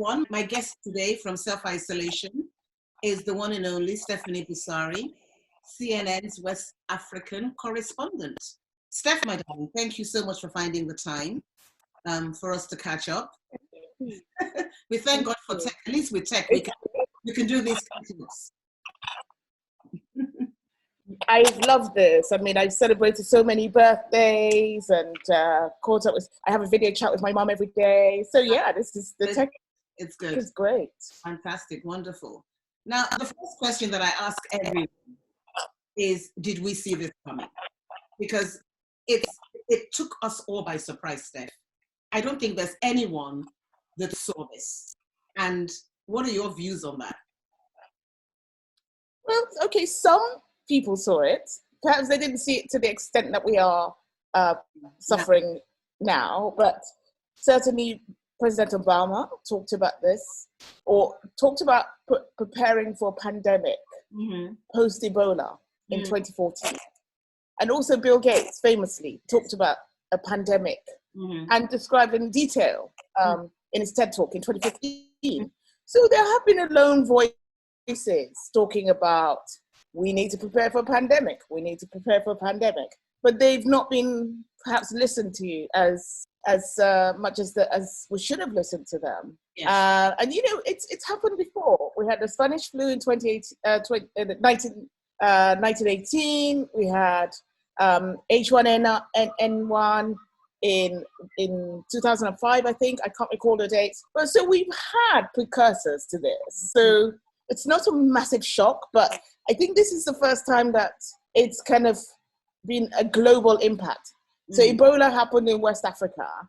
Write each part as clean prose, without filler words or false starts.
one. My guest today from self-isolation is the one and only Stephanie Busari, CNN's West African correspondent. Steph, my darling, thank you so much for finding the time for us to catch up. We thank God for tech. At least with tech, we can do these continuous. I love this. I mean, I've celebrated so many birthdays and caught up with, I have a video chat with my mom every day. So yeah, this is the tech. It's good. It's great. Fantastic. Wonderful. Now, the first question that I ask everyone is, did we see this coming? Because it took us all by surprise, Steph. I don't think there's anyone that saw this. And what are your views on that? Well, okay, some people saw it. Perhaps they didn't see it to the extent that we are suffering now, but certainly President Obama talked about this, or talked about preparing for a pandemic post-Ebola in 2014. And also Bill Gates famously talked about a pandemic and described in detail in his TED Talk in 2015. So there have been lone voices talking about, we need to prepare for a pandemic. We need to prepare for a pandemic. But they've not been perhaps listened to as much as we should have listened to them. Yes. And you know, it's happened before. We had the Spanish flu in 1918. We had H1N1 in 2005, I think. I can't recall the dates. But so we've had precursors to this. So it's not a massive shock, but I think this is the first time that it's kind of been a global impact. So Ebola happened in West Africa,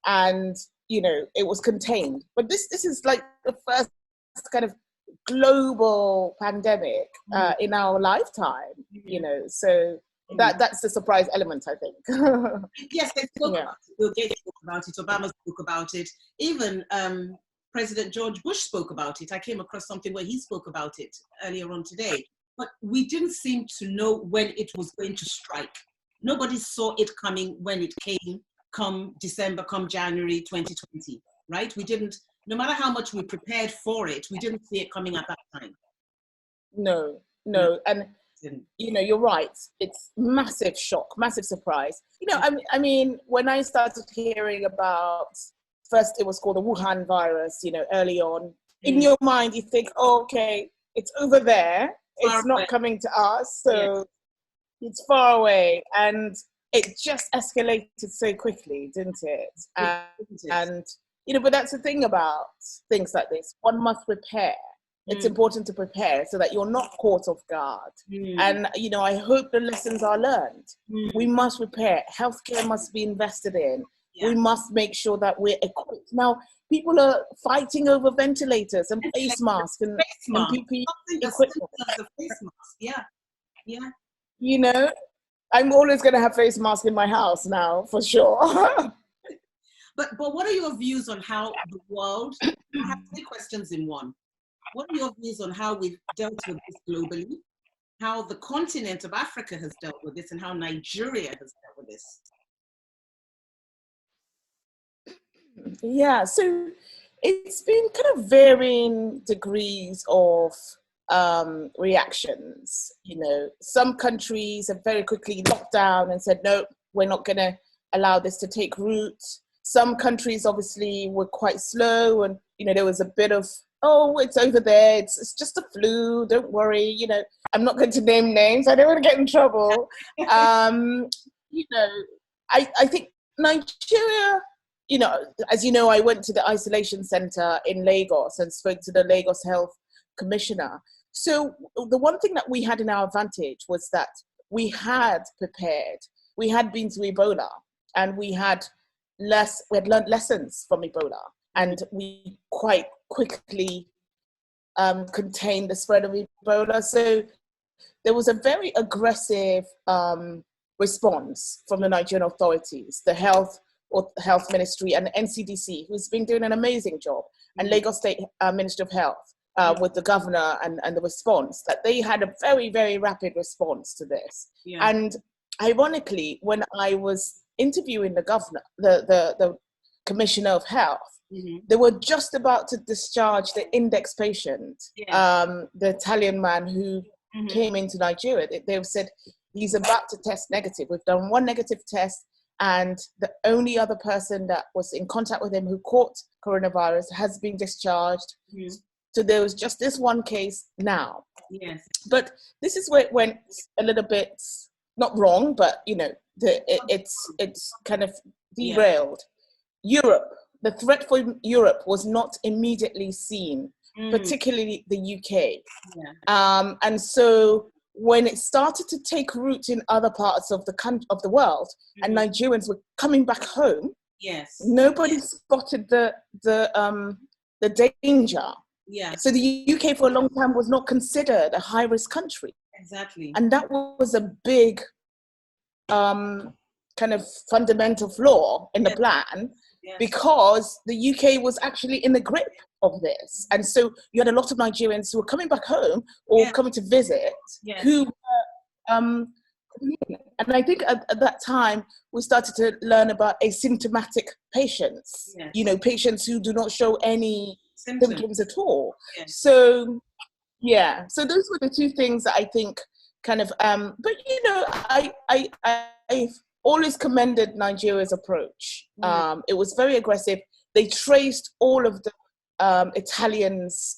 and you know, it was contained. But this is like the first kind of global pandemic in our lifetime. You know, so that's the surprise element, I think. Yes, they spoke about it. Bill Gates spoke about it. Obama spoke about it. Even President George Bush spoke about it. I came across something where he spoke about it earlier on today. But we didn't seem to know when it was going to strike. Nobody saw it coming when it came, come December, come January 2020, right? We didn't, no matter how much we prepared for it, we didn't see it coming at that time. No. And, you know, you're right. It's massive shock, massive surprise. You know, I mean, when I started hearing about, first it was called the Wuhan virus, you know, early on, in your mind, you think, oh, okay, it's over there. It's not coming to us, so it's far away. And it just escalated so quickly, didn't it? And, you know, but that's the thing about things like this. One must prepare. It's important to prepare so that you're not caught off guard. And, you know, I hope the lessons are learned. We must prepare. Healthcare must be invested in. We must make sure that we're equipped. Now, people are fighting over ventilators and face masks and PPE equipment. The face mask. Yeah. You know, I'm always going to have face masks in my house now, for sure. But what are your views on how the world, I have 3 questions in one. What are your views on how we've dealt with this globally, how the continent of Africa has dealt with this, and how Nigeria has dealt with this? Yeah, so it's been kind of varying degrees of reactions. You know, some countries have very quickly locked down and said, no, we're not going to allow this to take root. Some countries obviously were quite slow, and, you know, there was a bit of, oh, it's over there, it's just a flu, don't worry, you know. I'm not going to name names, I don't want to get in trouble. You know, I think Nigeria, you know, as you know, I went to the isolation center in Lagos and spoke to the Lagos Health Commissioner. So the one thing that we had in our advantage was that we had prepared. We had been through Ebola, and we had learned lessons from Ebola, and we quite quickly contained the spread of Ebola. So there was a very aggressive response from the Nigerian authorities, the health ministry and the NCDC, who's been doing an amazing job, and Lagos State Ministry of Health with the governor and the response, that they had a very, very rapid response to this. And ironically, when I was interviewing the governor, the commissioner of health, they were just about to discharge the index patient, the Italian man who came into Nigeria. They've said he's about to test negative. We've done one negative test, and the only other person that was in contact with him who caught coronavirus has been discharged. So there was just this one case now. Yes. But this is where it went a little bit, not wrong, but, you know, it's kind of derailed. Europe, the threat for Europe was not immediately seen, particularly the UK. And so when it started to take root in other parts of the world, and Nigerians were coming back home, nobody spotted the danger. So the UK for a long time was not considered a high-risk country. Exactly. And that was a big kind of fundamental flaw in the plan, because the UK was actually in the grip of this. And so you had a lot of Nigerians who were coming back home or coming to visit who were, and I think at that time we started to learn about asymptomatic patients, you know, patients who do not show any symptoms at all. So, so those were the two things that I think kind of, but you know, I've always commended Nigeria's approach. It was very aggressive. They traced all of the Italians'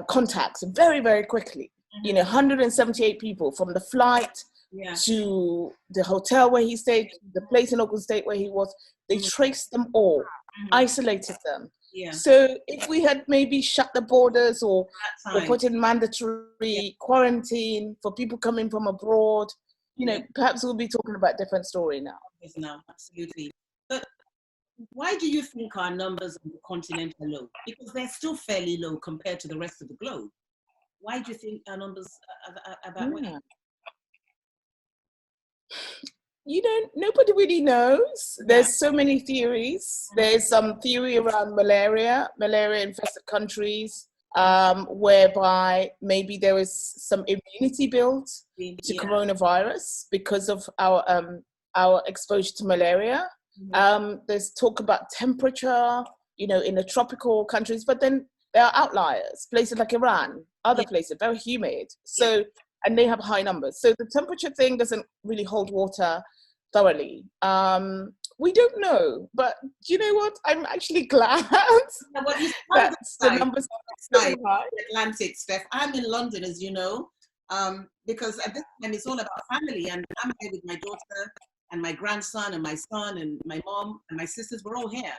contacts very, very quickly. You know, 178 people from the flight to the hotel where he stayed, the place in Ogun State where he was. They traced them all, isolated them. So if we had maybe shut the borders or put in mandatory quarantine for people coming from abroad, you know, perhaps we'll be talking about a different story now. No, absolutely. But why do you think our numbers on the continent are low? Because they're still fairly low compared to the rest of the globe. Why do you think our numbers are that way? You know, nobody really knows. There's so many theories. There's some theory around malaria-infested countries, whereby maybe there is some immunity built to coronavirus because of our exposure to malaria. There's talk about temperature, you know, in the tropical countries, but then there are outliers, places like Iran, other places, very humid. So, and they have high numbers. So the temperature thing doesn't really hold water thoroughly. We don't know, but do you know what? I'm actually glad that the numbers are so high. Atlantic, Steph. I'm in London, as you know, because at this time it's all about family, and I'm here with my daughter and my grandson and my son and my mom and my sisters. We're all here.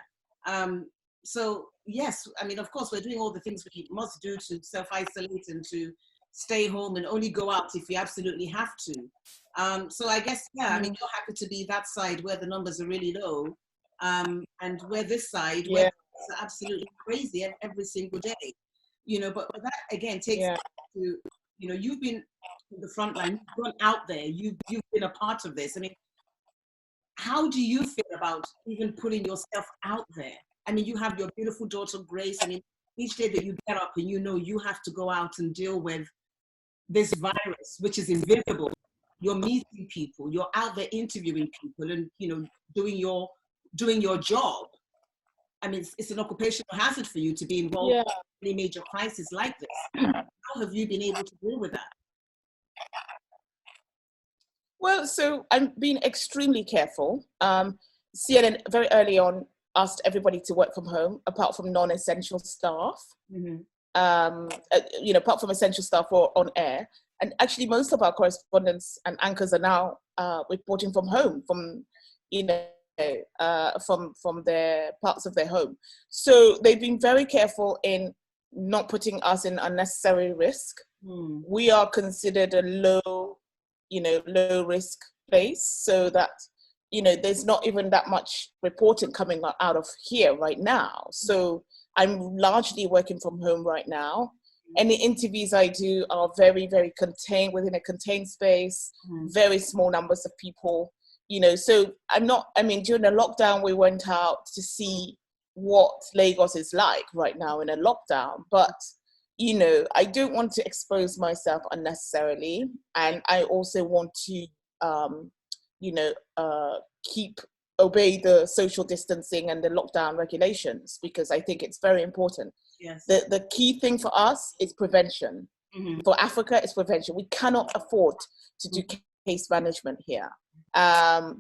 So yes, I mean, of course, we're doing all the things we must do to self-isolate and to stay home and only go out if we absolutely have to. So I guess, I mean, you're happy to be that side where the numbers are really low, and where this side, where it's absolutely crazy every single day, you know, but that again takes to, you know, you've been in the front line, you've gone out there, you've been a part of this. I mean, how do you feel about even putting yourself out there? I mean, you have your beautiful daughter, Grace. I mean, each day that you get up and you know you have to go out and deal with this virus, which is invisible. You're meeting people, you're out there interviewing people and, you know, doing your job. I mean, it's an occupational hazard for you to be involved in any major crisis like this. How have you been able to deal with that? Well, so I'm being extremely careful. CNN very early on asked everybody to work from home, apart from non-essential staff. You know, apart from essential staff or on air. And actually, most of our correspondents and anchors are now reporting from home, from, you know, from their parts of their home. So they've been very careful in not putting us in unnecessary risk. We are considered a low risk place, so that, you know, there's not even that much reporting coming out of here right now. So I'm largely working from home right now. Any interviews I do are very, very contained, within a contained space, very small numbers of people, you know. So during the lockdown, we went out to see what Lagos is like right now in a lockdown. But, you know, I don't want to expose myself unnecessarily. And I also want to, keep obey the social distancing and the lockdown regulations, because I think it's very important. Yes. The key thing for us is prevention. For Africa, it's prevention. We cannot afford to do case management here,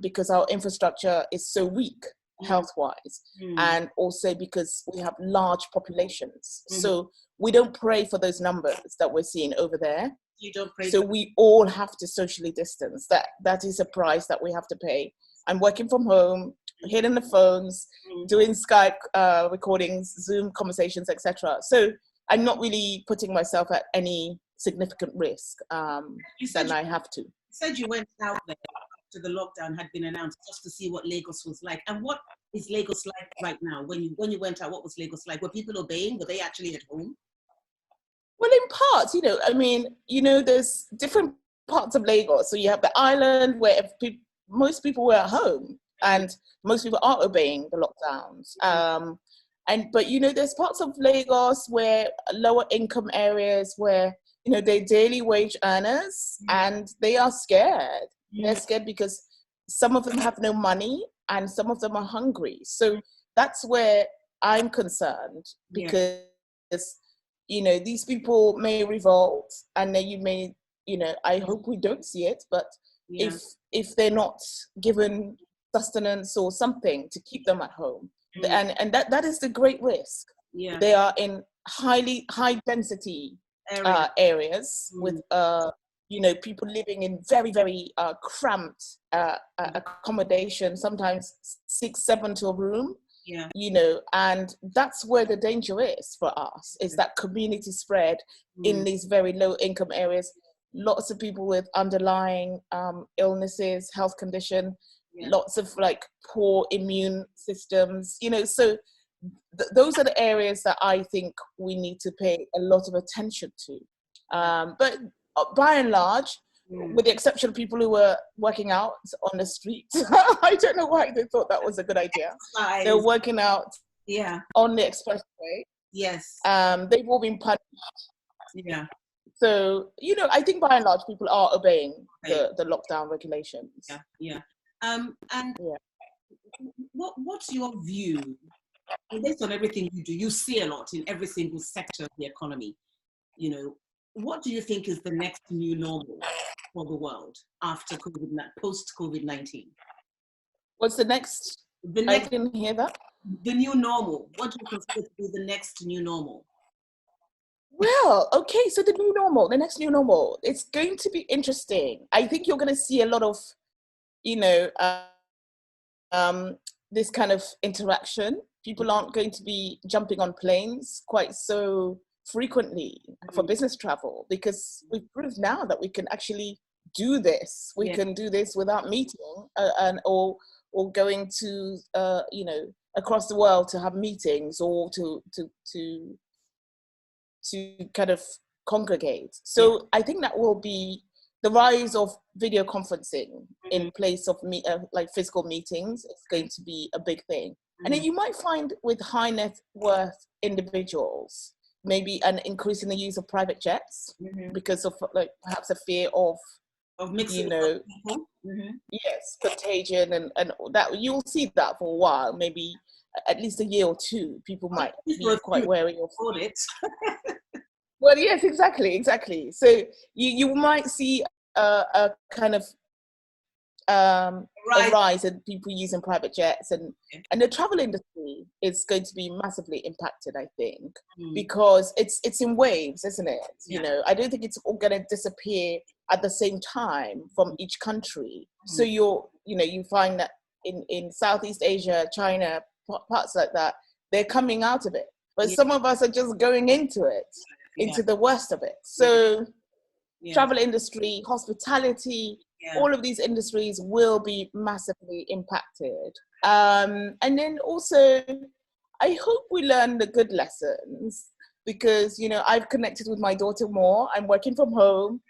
because our infrastructure is so weak health-wise, and also because we have large populations. So we don't pray for those numbers that we're seeing over there. You don't pray. So we all have to socially distance. That is a price that we have to pay. I'm working from home, hitting the phones, doing Skype recordings, Zoom conversations, etc. So I'm not really putting myself at any significant risk than I have to. You said you went out there after the lockdown had been announced just to see what Lagos was like. And what is Lagos like right now? When you went out, what was Lagos like? Were people obeying? Were they actually at home? Well, in part, I mean, there's different parts of Lagos. So you have the island where most people were at home, and most people are obeying the lockdowns. But there's parts of Lagos where lower income areas where they're daily wage earners, and they are scared. They're scared because some of them have no money and some of them are hungry. So that's where I'm concerned, because these people may revolt, and then you may, I hope we don't see it, but if they're not given sustenance or something to keep them at home, and that is the great risk. They are in high density areas with people living in very, very cramped accommodation, sometimes 6-7 to a room. And that's where the danger is for us, is that community spread in these very low income areas. Lots of people with underlying illnesses, health condition, lots of poor immune systems, so those are the areas that I think we need to pay a lot of attention to. But by and large, with the exception of people who were working out on the street, I don't know why they thought that was a good idea. They were working out on the expressway. Yes. They've all been punished. Yeah. So, I think by and large, people are obeying the lockdown regulations. Yeah. What's your view? Based on everything you do, you see a lot in every single sector of the economy. What do you think is the next new normal for the world after post-COVID-19? What's the next? I didn't hear that. The new normal. What do you consider to be the next new normal? Well, okay, so the next new normal, it's going to be interesting. I think you're going to see a lot of, this kind of interaction. People aren't going to be jumping on planes quite so frequently for business travel, because we've proved now that we can actually do this. We can do this without meeting or going to across the world to have meetings or to kind of congregate. So I think that will be the rise of video conferencing in place of physical meetings. It's going to be a big thing. And then you might find with high net worth individuals, maybe an increase in the use of private jets because of perhaps a fear of mixing yes, contagion and that. You'll see that for a while, maybe at least a year or two. People might be quite wary of it. Well, yes, exactly. So you might see a kind of a rise in people using private jets, and the travel industry is going to be massively impacted, I think, because it's in waves, isn't it? I don't think it's all going to disappear at the same time from each country. So you find that in Southeast Asia, China, parts like that, they're coming out of it, but some of us are just going into it, into the worst of it. So travel industry, hospitality, all of these industries will be massively impacted. And then also, I hope we learn the good lessons, because, I've connected with my daughter more. I'm working from home,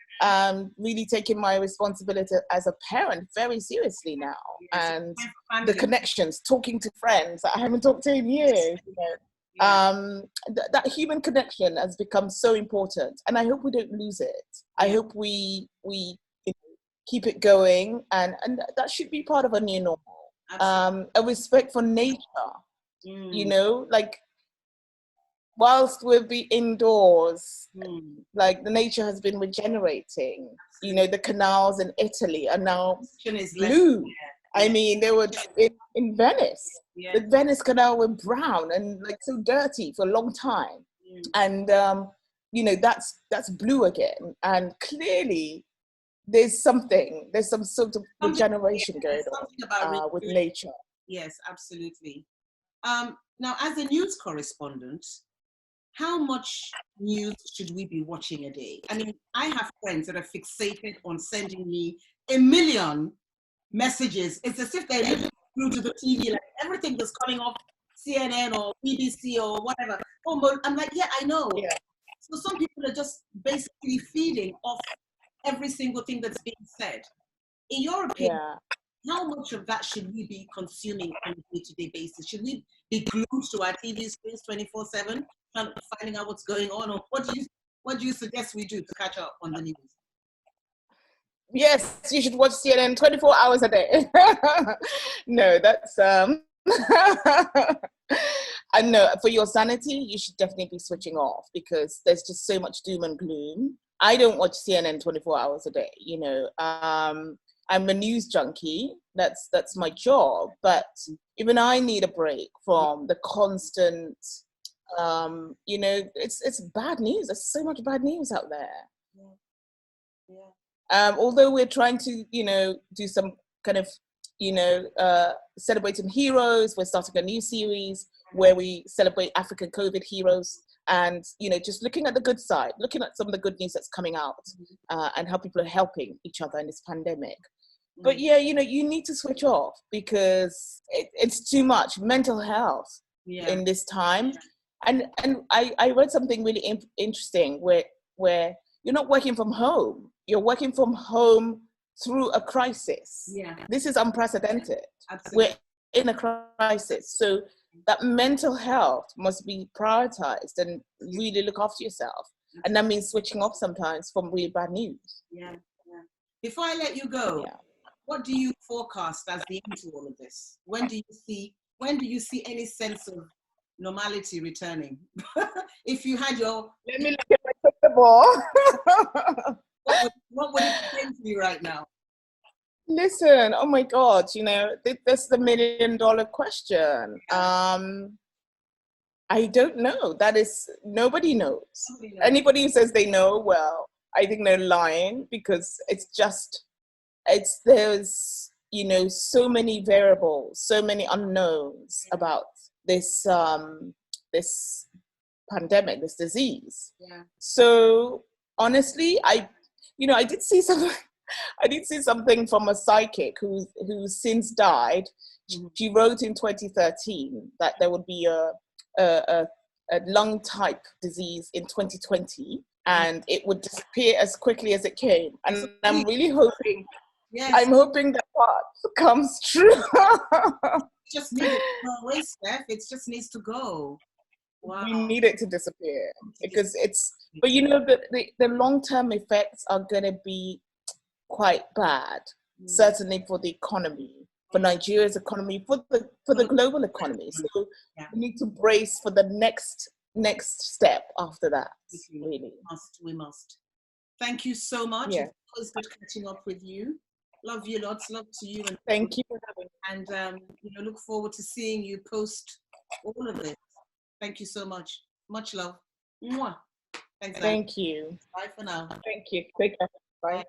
really taking my responsibility as a parent very seriously now. And the connections, talking to friends that I haven't talked to in years, that human connection has become so important, and I hope we don't lose it. I hope we keep it going, and that should be part of a new normal. a respect for nature. You know, like whilst we'll be indoors, like the nature has been regenerating. You know, the canals in Italy are now blue. I mean, they were in Venice. The Venice Canal were brown and like so dirty for a long time. And, you know, that's blue again. And clearly there's some sort of regeneration going on with nature. Yes, absolutely. Now, as a news correspondent, how much news should we be watching a day? I mean, I have friends that are fixated on sending me 1 million messages. It's as if they're living through to the TV, like everything that's coming off CNN or BBC or whatever. Oh, I'm like, yeah, I know. Yeah. So some people are just basically feeding off every single thing that's being said. In your opinion, how much of that should we be consuming on a day-to-day basis? Should we be glued to our TV screens 24/7, finding out what's going on, or what do you suggest we do to catch up on the news? Yes, you should watch CNN 24 hours a day. No, that's I know for your sanity, you should definitely be switching off because there's just so much doom and gloom. I don't watch CNN 24 hours a day. You know, I'm a news junkie. That's my job. But even I need a break from the constant. You know, it's bad news. There's so much bad news out there. Although we're trying to, you know, do some kind of, you know, celebrating heroes. We're starting a new series where we celebrate African COVID heroes. And, you know, just looking at the good side, looking at some of the good news that's coming out and how people are helping each other in this pandemic. But yeah, you know, you need to switch off because it's too much mental health in this time. And I read something really interesting where you're not working from home. You're working from home through a crisis. This is unprecedented. Absolutely. We're in a crisis. So that mental health must be prioritized and really look after yourself. And that means switching off sometimes from really bad news. Before I let you go, what do you forecast as the end to all of this? When do you see any sense of normality returning? If you had your... Let me look at my crystal ball. What would it mean to you right now? Listen, oh my God, you know, that's the $1 million question. I don't know. That is, nobody knows. Anybody who says they know, well, I think they're lying because there's, you know, so many variables, so many unknowns about this, this pandemic, this disease. So honestly, I did see something from a psychic who's since died. She wrote in 2013 that there would be a lung type disease in 2020 and it would disappear as quickly as it came. And I'm really hoping, I'm hoping that part comes true. Just needs to go away, Steph. It just needs to go. Wow. We need it to disappear because but you know, the long-term effects are going to be quite bad, certainly for the economy, for Nigeria's economy, for the global economy. So we need to brace for the next step after that. Really, we must. Thank you so much. It's always good catching up with you. Love you lots. Love to you. And thank you for having me. And you know, look forward to seeing you post all of this. Thank you so much. Much love. Mwah. Thanks. Thank you. Bye for now. Thank you. Take care. Bye.